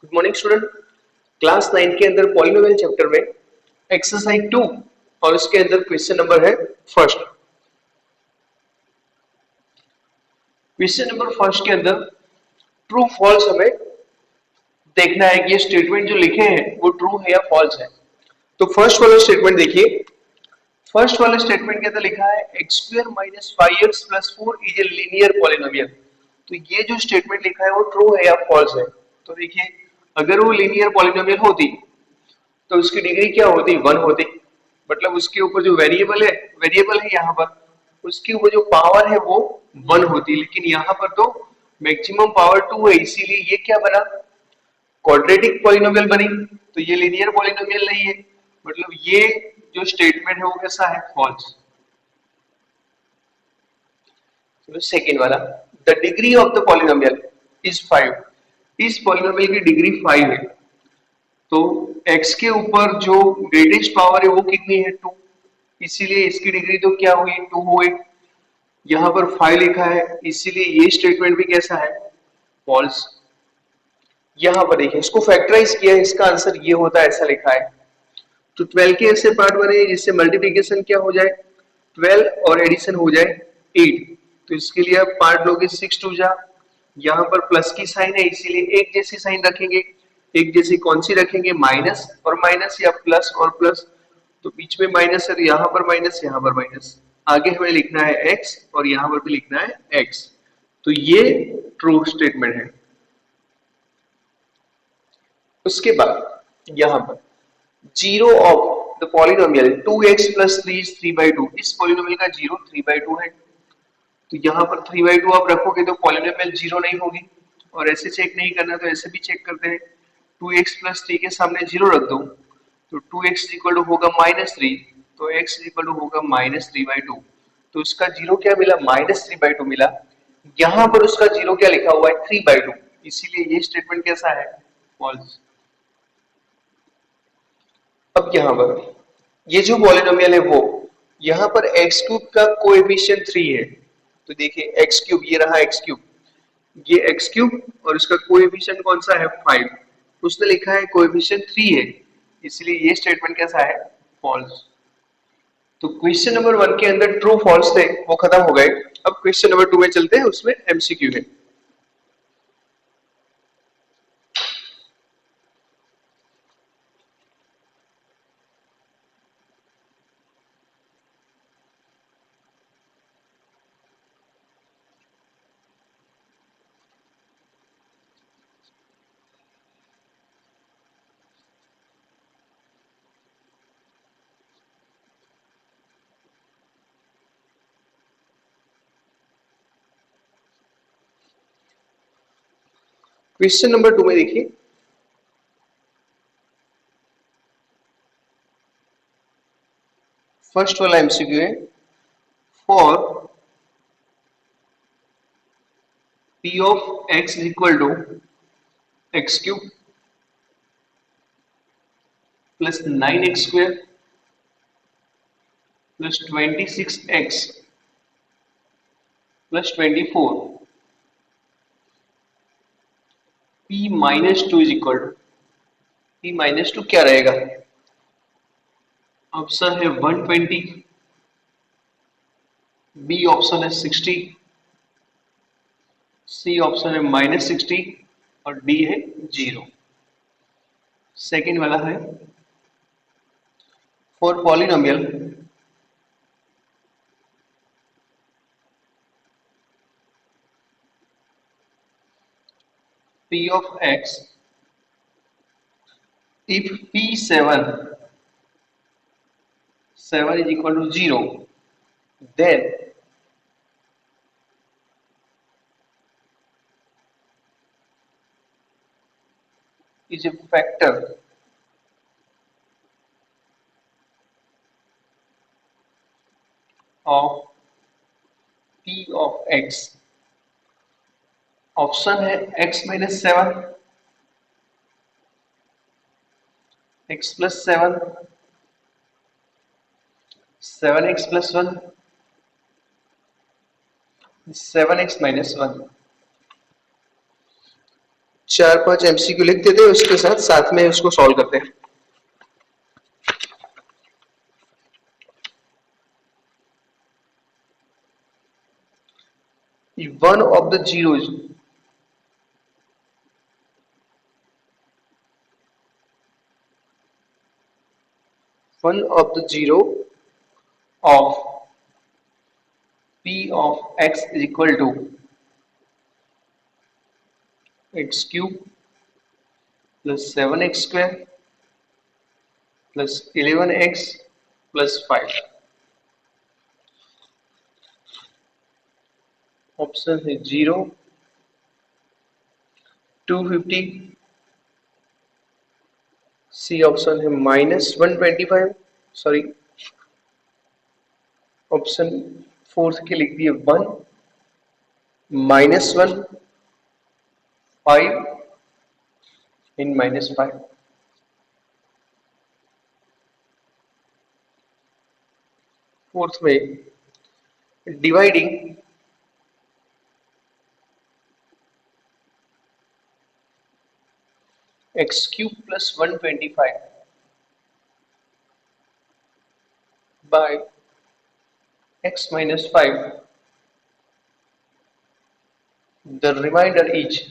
Good morning student. Class 9 के अंदर polynomial chapter में एक्सरसाइज 2 और उसके अंदर क्वेश्चन नंबर है फर्स्ट। क्वेश्चन नंबर फर्स्ट के अंदर ट्रू फॉल्स हमें देखना है कि ये स्टेटमेंट जो लिखे हैं वो ट्रू है या फॉल्स है। तो फर्स्ट वाला स्टेटमेंट देखिए। फर्स्ट वाले स्टेटमेंट के अंदर लिखा है x square minus 5x plus 4 is a linear polynomial. तो ये जो स्टेटमेंट लिखा है वो ट्रू है या फॉल्स है। तो देखिए, अगर वो लीनियर पॉलिनोमियल होती तो उसकी डिग्री क्या होती, 1 होती। मतलब उसके ऊपर जो वेरिएबल है यहाँ पर, उसके ऊपर जो पावर है वो 1 होती। लेकिन यहाँ पर तो मैक्सिमम पावर 2 है, इसीलिए ये क्या बना, क्वाड्रेटिक पॉलिनोमियल बनी। तो ये लीनियर पॉलिनोमियल नहीं है, मतलब ये जो स्टेटमेंट है वो कैसा है, फॉल्स। सेकेंड वाला, the degree of the polynomial is 5। इस पॉलिनोमियल की डिग्री 5 है। तो x के ऊपर जो ग्रेटेस्ट पावर है वो कितनी है, 2। इसीलिए इसकी डिग्री तो क्या हुई, 2 हुई। यहाँ पर 5 लिखा है, इसीलिए ये स्टेटमेंट भी कैसा है, फॉल्स। यहाँ पर देखिए, इसको फैक्टराइज किया है, इसका आंसर ये होता है, ऐसा लिखा है। तो 12 के ऐसे पार्ट बने जिससे मल्टीप्लीकेशन क्या हो जाए, 12 और एडिशन हो जाए 8। तो इसके लिए आप पार्ट लोगे 6 2 जा, यहाँ पर प्लस की साइन है इसीलिए एक जैसी साइन रखेंगे। एक जैसी कौन सी रखेंगे, माइनस और माइनस या प्लस और प्लस। तो बीच में माइनस है, यहाँ पर माइनस, यहाँ पर माइनस। आगे हमें लिखना है x और यहाँ पर भी लिखना है x। तो ये ट्रू स्टेटमेंट है। उसके बाद यहाँ पर zero of the polynomial 2x plus 3 is 3/2। इस पॉलिनोमियल का जीरो 3/2 है। तो यहाँ पर 3/2 आप रखोगे तो पॉलिनोमियल जीरो नहीं होगी। और ऐसे चेक नहीं करना तो ऐसे भी चेक करते हैं, 2x प्लस 3 के सामने जीरो रख दो तो 2x इक्वल टू होगा -3। तो x इक्वल टू होगा -3/2। तो उसका जीरो क्या मिला, -3/2 मिला। यहाँ पर उसका जीरो क्या लिखा हुआ है, 3/2। इसीलिए ये स्टेटमेंट कैसा है, फॉल्स। अब यहाँ पर ये जो पॉलिनोमियल है वो, यहाँ पर एक्स क्यूब का कोएफिशिएंट 3 है। तो देखिए एक्स क्यूब, ये रहा एक्स क्यूब, ये एक्स क्यूब और उसका कोएफिशिएंट कौन सा है, 5। उसने लिखा है कोएफिशिएंट 3 है, इसलिए ये स्टेटमेंट कैसा है, फॉल्स। तो क्वेश्चन नंबर 1 के अंदर ट्रू फॉल्स थे, वो खत्म हो गए। अब क्वेश्चन नंबर 2 में चलते हैं, उसमें एमसीक्यू है। क्वेश्चन नंबर 2 में देखिए, फर्स्ट वाला एमसीक्यू है, for p of x is equal to x cube plus 9x square plus 26x plus 24, p minus 2 is equal to, p minus 2 क्या रहेगा, ऑप्शन है 120, बी ऑप्शन है 60, सी ऑप्शन है -60 और डी है 0। सेकेंड वाला है, for polynomial p of x if p7 is equal to 0, then is a factor of p of x। Option है x minus 7, x plus 7, 7x plus 1, 7x minus 1। 4-5 MCQ लिख देते हैं, उसके साथ साथ में उसको सॉल्व करते हैं। One of the zeros one of the zero of p of x is equal to x cube plus 7x square plus 11x plus 5. Option है 0, 250, सी ऑप्शन है -125, सॉरी ऑप्शन फोर्थ के लिख दिए 1, -1, 5 इन -5। फोर्थ में dividing x cube plus 125 by x minus 5, the remainder is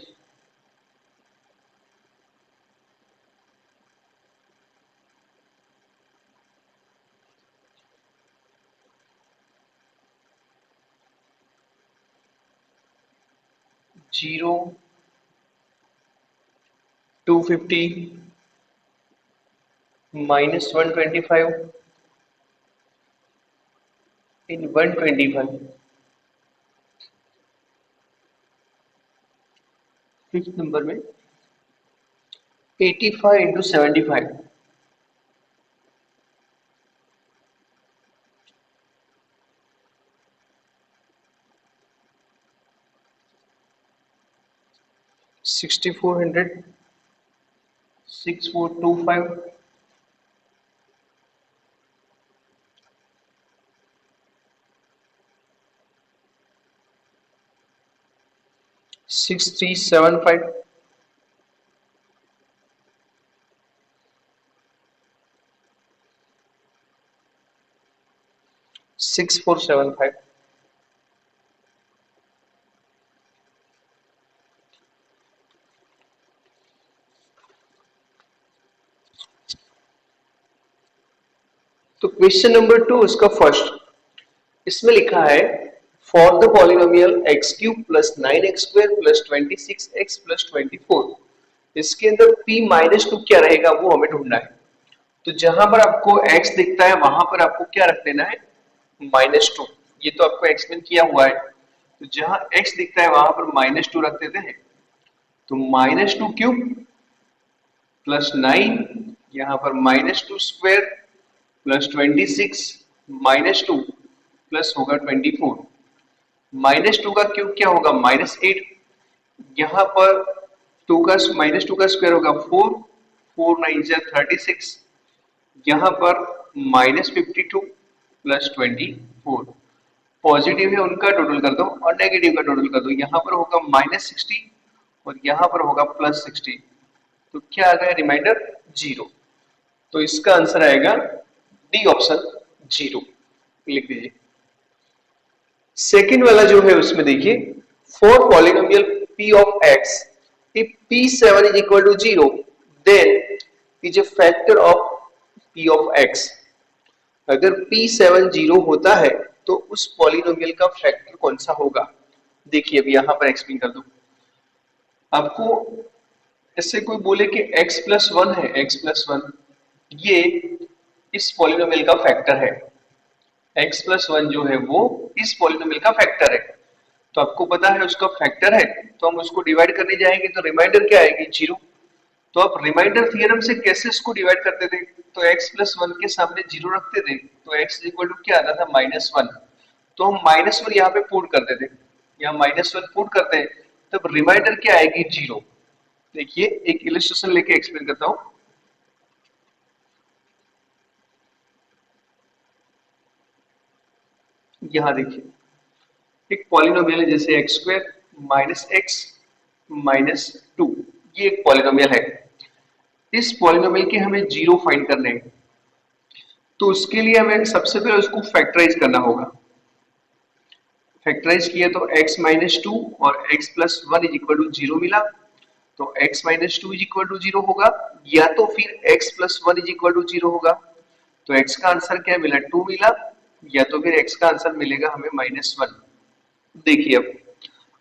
0, 250, -125 in 125। Fifth number में 85 into 75, 6400, 6425, 6375, 6475। तो question number 2 इसका first, इसमें लिखा है for the polynomial x cube plus 9x square plus 26x plus 24, इसके अंदर p माइनस 2 क्या रहेगा वो हमें ढूंढना है। तो जहां पर आपको x दिखता है वहां पर आपको क्या रख देना है, -2। ये तो आपको एक्सप्लेन किया हुआ है। तो जहां x दिखता है वहां पर -2 रख देते हैं। तो -2 क्यूब प्लस 9, यहाँ पर -2 स्क्वायर प्लस 26 -2 प्लस होगा 24, -2 का क्यूब क्या होगा -8, यहाँ पर -2 का स्क्वायर होगा 4, 4 9 जा 36, यहाँ पर -52 प्लस 24। पॉजिटिव है उनका टोटल कर दो और नेगेटिव का टोटल कर दो, यहाँ पर होगा -60 और यहाँ पर होगा +60। तो क्या आ गया रिमाइंडर 0। तो इसका आंसर आएगा डी ऑप्शन 0, लिख दीजिए। सेकेंड वाला जो है उसमें देखिए for polynomial p of x if p7 is equal to 0 then is a factor of p of x। अगर p7 0 होता है तो उस पॉलिनोमियल का फैक्टर कौन सा होगा। देखिए अभी यहां पर एक्सप्लेन कर दूं आपको। इससे कोई बोले कि x प्लस 1 है, x प्लस 1 ये इस पॉलिनोमियल का फैक्टर है, x प्लस 1 जो है वो इस पॉलिनोमियल का फैक्टर है। तो आपको पता है उसका फैक्टर है तो हम उसको डिवाइड करने जाएंगे तो रिमाइंडर क्या आएगी 0। तो आप रिमाइंडर थ्योरम से कैसे इसको डिवाइड करते थे, तो x प्लस 1 के सामने 0 रखते थे तो x इक्वल टू क्या आता था -1। तो हम -1 यहाँ पे पुट करते थे, यहाँ -1 पुट करते हैं तब रिमाइंडर क्या आएगी 0। देखिए एक इलस्ट्रेशन लेके एक्सप्लेन करता हूं। यहां देखिए एक पॉलिनोमियल है जैसे x स्क्वायर -x -2, ये एक पॉलिनोमियल है। इस पॉलिनोमियल के हमें जीरो फाइंड करने हैं, तो उसके लिए हमें सबसे पहले उसको फैक्टराइज करना होगा। फैक्टराइज किया तो x माइनस टू और x plus one is equal to zero मिला, तो x minus two is equal to zero होगा, या तो फिर x plus one is equal to zero होगा। तो x का आंसर क्या मिला, टू मिला, या तो फिर x का आंसर मिलेगा हमें माइनस वन। देखिए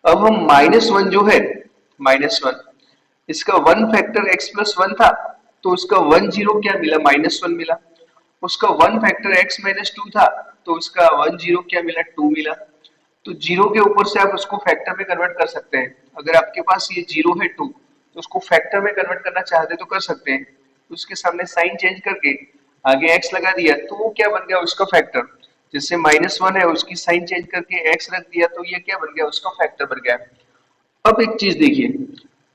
अब हम माइनस वन जो है, माइनस वन, इसका one factor x plus one था, तो उसका वन जीरो क्या मिला, माइनस वन मिला। उसका one factor x minus to था, तो उसका वन जीरो क्या मिला, टू मिला। तो जीरो के ऊपर से आप उसको फैक्टर में कन्वर्ट कर सकते हैं। अगर आपके पास ये जीरो है टू, तो उसको फैक्टर में कन्वर्ट करना चाहते तो कर सकते हैं। उसके सामने साइन चेंज करके आगे x लगा दिया, तो वो क्या बन गया, उसका फैक्टर। जैसे माइनस वन है, उसकी साइन चेंज करके x रख दिया, तो ये क्या बन गया, उसका फैक्टर बन गया। अब एक चीज देखिए,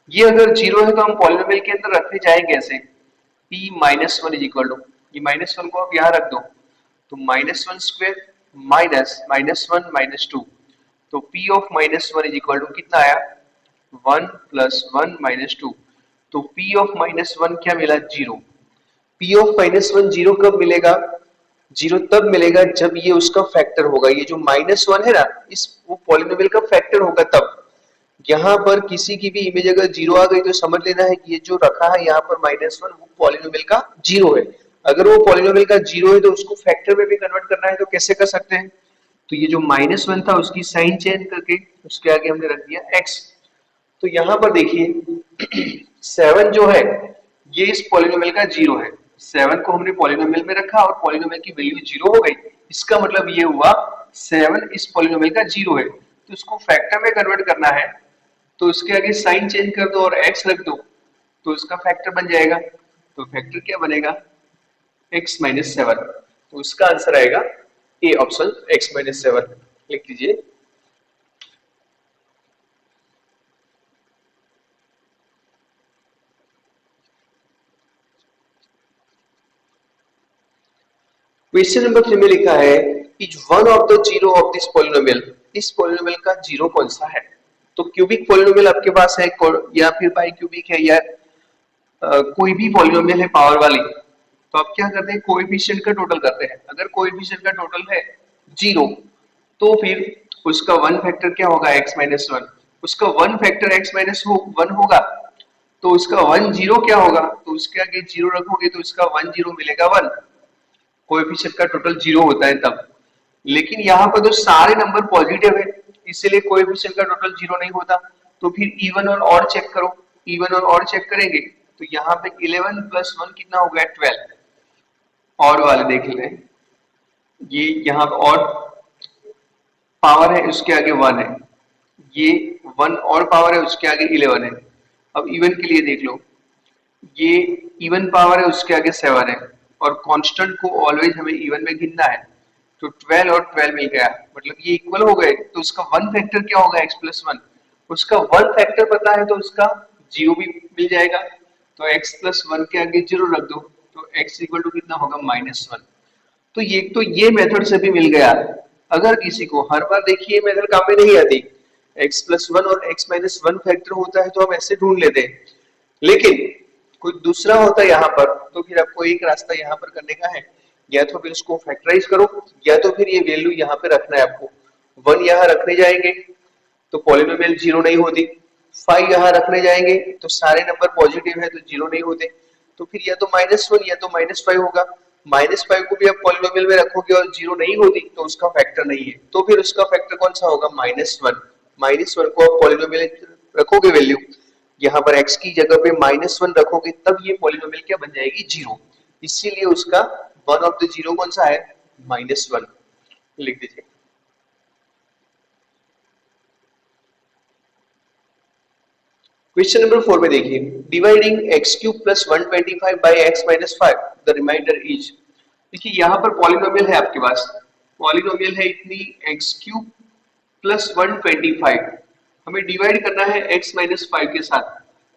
ये अगर जीरो है तो हम पॉलिनोमियल के अंदर रखने जाएंगे ऐसे, p minus one is equal to, ये माइनस वन को आप यहाँ रख दो, तो minus one square minus minus one minus two, तो p of minus one is equal to कितना आया, one plus one minus two. तो p ऑफ माइनस वन क्या मिला, zero. p of minus one zero कब मिलेगा, जीरो तब मिलेगा जब ये उसका फैक्टर होगा। ये जो माइनस वन है ना, इस वो पॉलिनोमियल का फैक्टर होगा तब। यहाँ पर किसी की भी इमेज अगर जीरो आ गई तो समझ लेना है कि ये जो रखा है यहाँ पर माइनस वन, वो पॉलिनोमियल का जीरो है। अगर वो पॉलिनोमियल का जीरो है तो उसको फैक्टर में भी कन्वर्ट करना है, तो कैसे कर सकते हैं, तो ये जो माइनस वन था उसकी साइन चेंज करके उसके आगे हमने रख दिया x। तो यहाँ पर देखिए सेवन जो है ये इस पॉलिनोमियल का जीरो है, सेवन को हमने पॉलिनोमियल में रखा और पॉलिनोमियल की वैल्यू जीरो हो गई। इसका मतलब ये हुआ सेवन इस पॉलिनोमियल का जीरो है, तो इसको फैक्टर में कन्वर्ट करना है, तो उसके आगे साइन चेंज कर दो और x रख दो, तो इसका फैक्टर बन जाएगा। तो फैक्टर क्या बनेगा, x माइनस सेवन। तो उसका आंसर आएगा A option, x minus seven. लिख लीजिए। क्वेश्चन नंबर 3 में लिखा है is one of the zero of this polynomial, इस पॉलिनोमियल का जीरो कौन सा है। तो क्यूबिक पॉलिनोमियल आपके पास है या फिर बाई क्यूबिक है, या कोई भी पॉलिनोमियल है पावर वाली, तो आप क्या करते हैं, कोएफिशिएंट का टोटल करते हैं। अगर कोएफिशिएंट का टोटल है जीरो, तो फिर उसका वन फैक्टर क्या होगा, x माइनस वन। उसका one factor x minus one होगा, तो उसका वन जीरो क्या होगा, तो उसके आगे जीरो रखोगे तो उसका वन जीरो मिलेगा वन। कोएफिशिएंट का टोटल जीरो होता है तब। लेकिन यहाँ पर तो सारे नंबर पॉजिटिव है, इसलिए कोएफिशिएंट का टोटल जीरो नहीं होता। तो फिर इवन और ऑड चेक करो, इवन और ऑड चेक करेंगे तो यहाँ पे 11 प्लस वन कितना हो गया, 12। ऑड वाले देख ले, ये यहाँ पे ऑड पावर है उसके आगे वन है, ये वन और पावर है उसके आगे 11 है। अब इवन के लिए देख लो, ये इवन पावर है उसके आगे 7 है, और कांस्टेंट को ऑलवेज हमें इवन में गिनना है। तो 12 और 12 मिल गया, मतलब ये इक्वल हो गए, तो उसका वन फैक्टर क्या होगा, x प्लस वन। उसका वन फैक्टर पता है तो उसका जीरो भी मिल जाएगा, तो x प्लस वन के आगे जीरो रख दो, तो x इक्वल टू कितना होगा, माइनस वन। तो ये मेथड से भी मिल गया। अगर किसी को हर बार देखिए मेथड काम में नहीं आती, x प्लस वन और x माइनस वन फैक्टर होता है तो हम ऐसे ढूंढ लेते हैं, लेकिन कोई दूसरा होता है यहाँ पर, तो फिर आपको एक रास्ता यहाँ पर करने का है, या तो फिर उसको फैक्टराइज करो, या तो फिर ये वैल्यू यहाँ पे रखना है आपको। वन यहाँ रखने जाएंगे तो पॉलिनोमियल जीरो नहीं होती, फाइव यहाँ रखने जाएंगे तो सारे नंबर पॉजिटिव है तो जीरो नहीं होते, तो फिर या तो माइनस वन या तो माइनस फाइव होगा। माइनस फाइव को भी आप पॉलिनोमियल में रखोगे और जीरो नहीं होती तो उसका फैक्टर नहीं है, तो फिर उसका फैक्टर कौन सा होगा, माइनस वन। माइनस वन को आप पॉलिनोमियल रखोगे वैल्यू, यहाँ पर x की जगह पे माइनस वन रखोगे, तब ये पॉलिनोमियल क्या बन जाएगी, जीरो। इसीलिए उसका वन ऑफ द जीरो कौन सा है, माइनस वन। लिख दीजिए। क्वेश्चन नंबर 4 में देखिए, dividing x cube plus 125 by x minus five, the remainder is. देखिए यहाँ पर पॉलिनोमियल है आपके पास, पॉलिनोमियल है इतनी x क्यूब प्लस 125, हमें डिवाइड करना है x माइनस फाइव के साथ,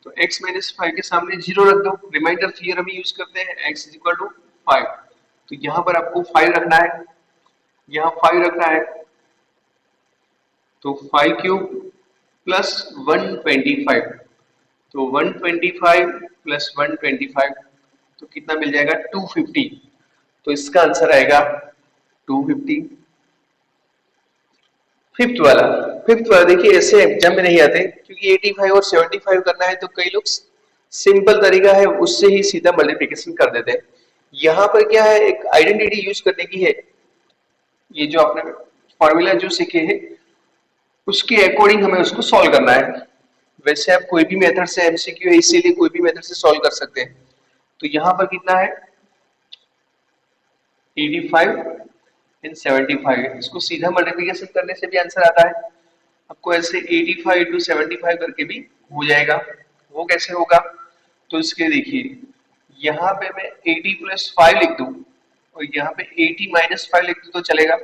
तो x माइनस फाइव के सामने जीरो रख दो, रिमाइंडर थियरम यूज करते हैं, x is equal to five. तो यहाँ पर आपको फाइव रखना है, यहाँ फाइव रखना है, तो फाइव क्यूब प्लस 125, तो 125 प्लस 125 तो कितना मिल जाएगा 250। तो इसका आंसर आएगा 250। फिफ्थ वाला देखिए ऐसे एग्जाम में नहीं आते क्योंकि 85 और 75 करना है तो कई लोग सिंपल तरीका है उससे ही सीधा मल्टीप्लिकेशन कर देते हैं। यहाँ पर क्या है एक आइडेंटिटी यूज करने की है। ये जो आपने फॉर्मूला जो सीखे हैं उसके अकॉर्डिंग हमें उसको सॉल्व करना है। वैसे आप कोई भी मेथड से एमसीक्यू है इसीलिए कोई भी मेथड से सॉल्व कर सकते हैं। तो यहाँ पर कितना है 85 एंड 75 इसको सीधा मल्टीप्लिकेशन करने से भी आंसर आता है। आपको ऐसे 85 टू 75 करके भी हो जाएगा। वो कैसे होगा तो इसके देखिए यहाँ पे मैं 80 प्लस 5 लिख दूं और यहाँ पे 80 माइनस 5 लिख दूं तो चलेगा।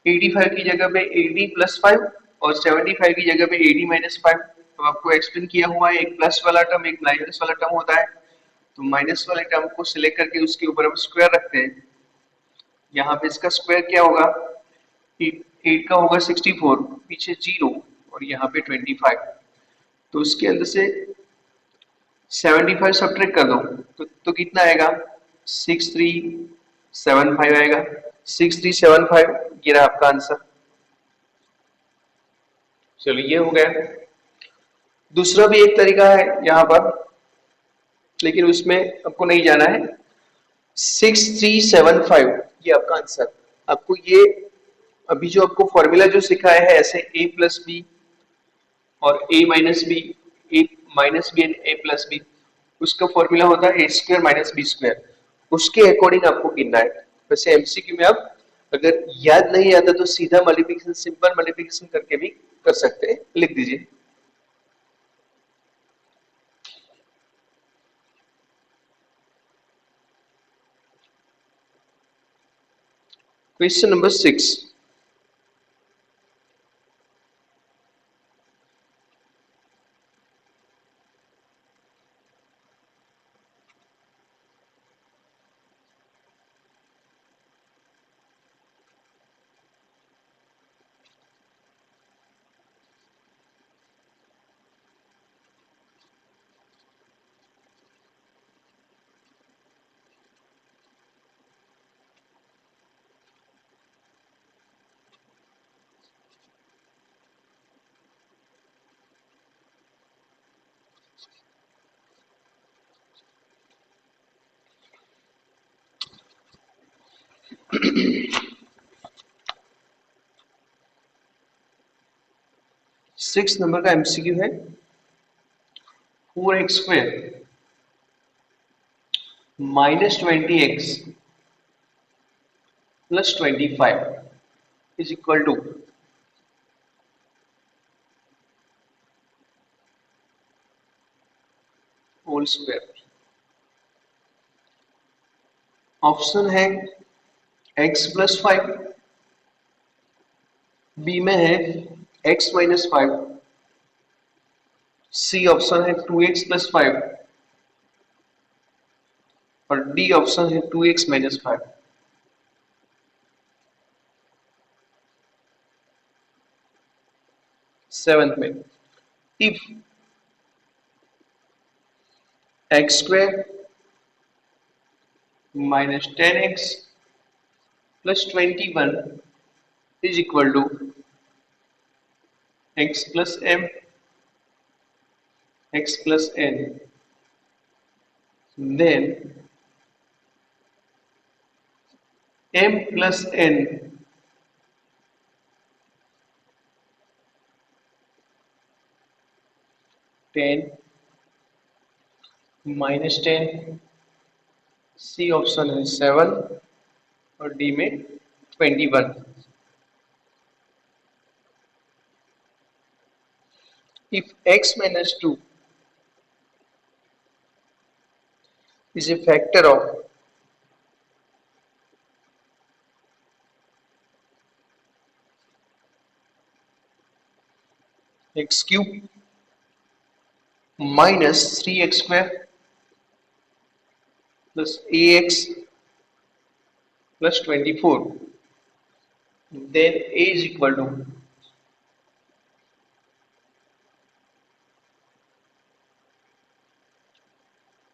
85 की जगह पे 80 प्लस 5 और 75 की जगह पे 80 माइनस 5। तो आपको एक्सप्लेन किया हुआ है एक प्लस वाला टर्म एक माइनस वाला टर्म होता है। तो माइनस वाले टर्म को सिलेक्ट करके उसके ऊपर हम स्क्वायर रखते हैं। यहाँ पे इसका स्क्वायर क्या होगा 8 का होगा 64 पीछे 0 और यहाँ पे 25। तो उसके अंदर से 75 सब्ट्रैक्ट कर दो तो कितना आएगा 6375 आएगा। 6375 ये रहा आपका आंसर। चलो ये हो गया। दूसरा भी एक तरीका है यहाँ पर लेकिन उसमें आपको नहीं जाना है। 6375 ये आपका आंसर। आपको ये अभी जो आपको फॉर्मूला जो सिखाया है ऐसे a प्लस बी और a minus B A minus B and a plus B उसका फॉर्मूला होता है A square minus B square. उसके अकॉर्डिंग आपको गिनना है। वैसे एमसीक्यू में आप अगर याद नहीं आता तो सीधा मल्टीप्लिकेशन सिंपल मल्टीप्लिकेशन करके भी कर सकते हैं। लिख दीजिए क्वेश्चन नंबर 6। सिक्स नंबर का एमसीक्यू है 4x square minus 20x plus 25 is equal to whole square. Option है x प्लस 5 बी में है x माइनस 5 सी ऑप्शन है 2x प्लस 5 और डी ऑप्शन है 2x माइनस 5। सेवेंथ में if x square minus 10x plus 21 is equal to x plus m x plus n, then m plus n ten minus 10 C option है 7 और D में 21। If x minus 2 is a factor of x cube minus 3x square plus ax plus 24, then a is equal to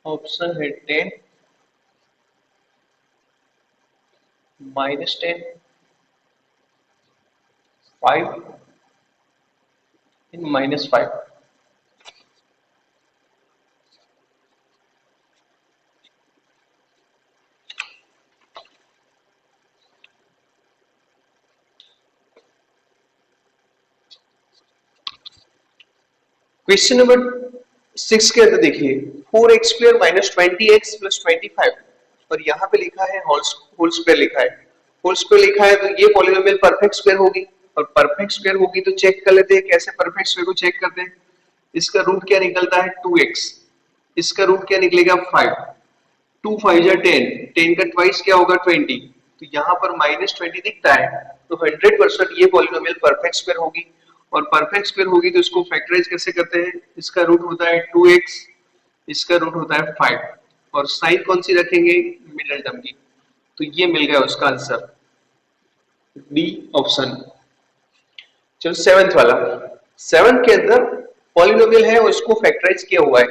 option है 10, -10, 5 and -5। Question number 6 के अंदर देखिए, 4x² -20x + 25, और यहाँ पे लिखा है होल स्क्वायर लिखा है। होल स्क्वायर लिखा है तो ये पॉलिनोमियल परफेक्ट स्क्वायर होगी, और परफेक्ट स्क्वायर होगी तो चेक कर लेते हैं कैसे परफेक्ट स्क्वायर को चेक करते हैं। इसका रूट क्या निकलता है 2x, इसका रूट क्या निकलेगा 5, 2 5 जा 10, 10 का ट्वाइस क्या होगा 20, तो यहाँ पर -20 दिखता है, तो 100% ये पॉलिनोमियल परफेक्ट स्क्वायर होगी। और परफेक्ट स्क्वायर होगी तो इसको फैक्टराइज कैसे करते हैं, इसका रूट होता है 2x, इसका रूट होता है 5, और साइन कौन सी रखेंगे, मिडिल टर्म की, तो ये मिल गया उसका आंसर, डी ऑप्शन। चलो सेवेंथ वाला, सेवेंथ के अंदर पॉलिनोमियल है और इसको फैक्टराइज किया हुआ है,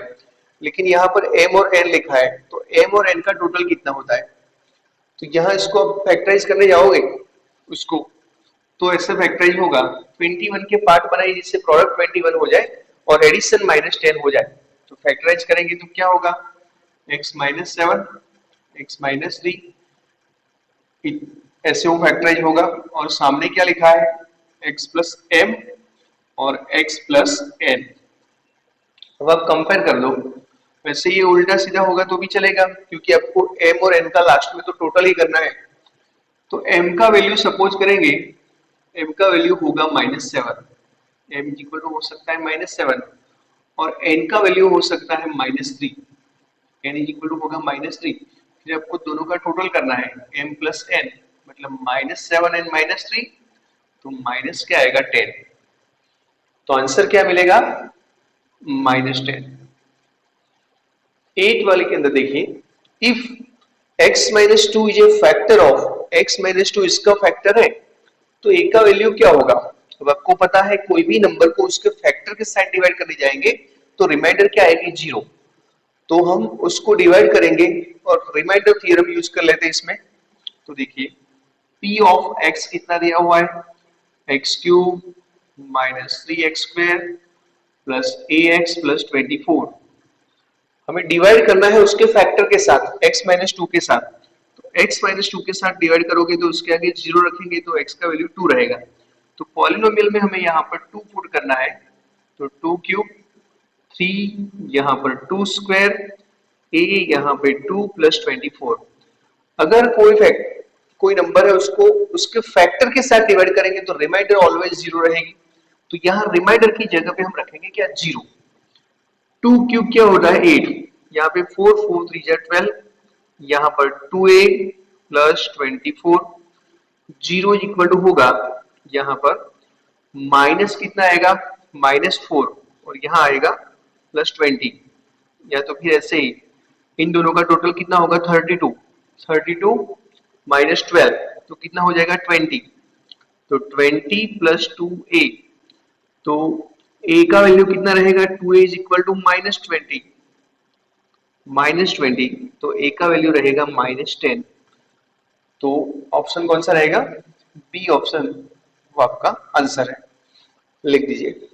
लेकिन यहाँ पर m और n लिखा है, तो m और n का टोटल कितना होता है, तो यहाँ इसको आप फैक्टराइज करने जाओगे उसको, तो ऐसे फैक्टराइज होगा 21 के पार्ट बनाइए जिससे प्रोडक्ट 21 हो जाए और एडिशन -10 हो जाए, तो फैक्टराइज करेंगे तो क्या होगा, x -7, x -3, ऐसे वो फैक्टराइज होगा। और सामने क्या लिखा है, x प्लस m और x प्लस n। अब आप कंपेयर कर लो, वैसे ये उल्टा सीधा होगा तो भी चलेगा, क्योंकि आपको m और n का लास्ट में तो टोटल ही करना है। तो m का वैल्यू सपोज करेंगे, m का वैल्यू होगा -7, m इक्वल टू हो सकता है -7, और n का वैल्यू हो सकता है -3, n इक्वल टू होगा -3। फिर आपको दोनों का टोटल करना है m प्लस n, मतलब -7 एंड -3, तो माइनस क्या आएगा 10, तो आंसर क्या मिलेगा -10। 8 वाले के अंदर देखिए, if x -2 is a factor of x -2, इसका फैक्टर है, तो a का वैल्यू क्या होगा। अब आपको पता है कोई भी नंबर को उसके फैक्टर के साथ डिवाइड करने जाएंगे तो रिमाइंडर क्या आएगी 0, तो हम उसको डिवाइड करेंगे और रिमाइंडर थ्योरम यूज कर लेते हैं इसमें। तो देखिए p ऑफ x कितना दिया हुआ है, x³ -3x² plus ax plus 24, हमें डिवाइड करना है उसके फैक्टर के साथ x -2 के साथ, तो x -2 के साथ डिवाइड करोगे तो उसके आगे 0 रखेंगे तो x का वैल्यू 2 रहेगा, तो पॉलिनोमियल में हमें यहाँ पर 2 पुट करना है, तो 2³ 3, यहाँ पर 2 स्क्वायर, a यहाँ पे 2 प्लस 24। अगर कोई नंबर है उसको उसके फैक्टर के साथ डिवाइड करेंगे तो रिमाइंडर ऑलवेज 0 रहेगी, तो यहाँ रिमाइंडर की जगह पे हम रखेंगे क्या 0। 2³ क्या होता है 8, यहाँ पे 4 4 3 जा 12, यहाँ पर 2a प्लस 24, 0 इक्वल टू होगा यहाँ पर माइनस कितना आएगा -4, और यहाँ आएगा +20, या तो फिर ऐसे ही इन दोनों का टोटल कितना होगा 32, 32 -12 तो कितना हो जाएगा 20, तो 20 प्लस 2a, तो a का वैल्यू कितना रहेगा 2a इज इक्वल टू -20, -20, तो a का वैल्यू रहेगा -10, तो ऑप्शन कौन सा रहेगा, बी ऑप्शन वो आपका आंसर है, लिख दीजिए।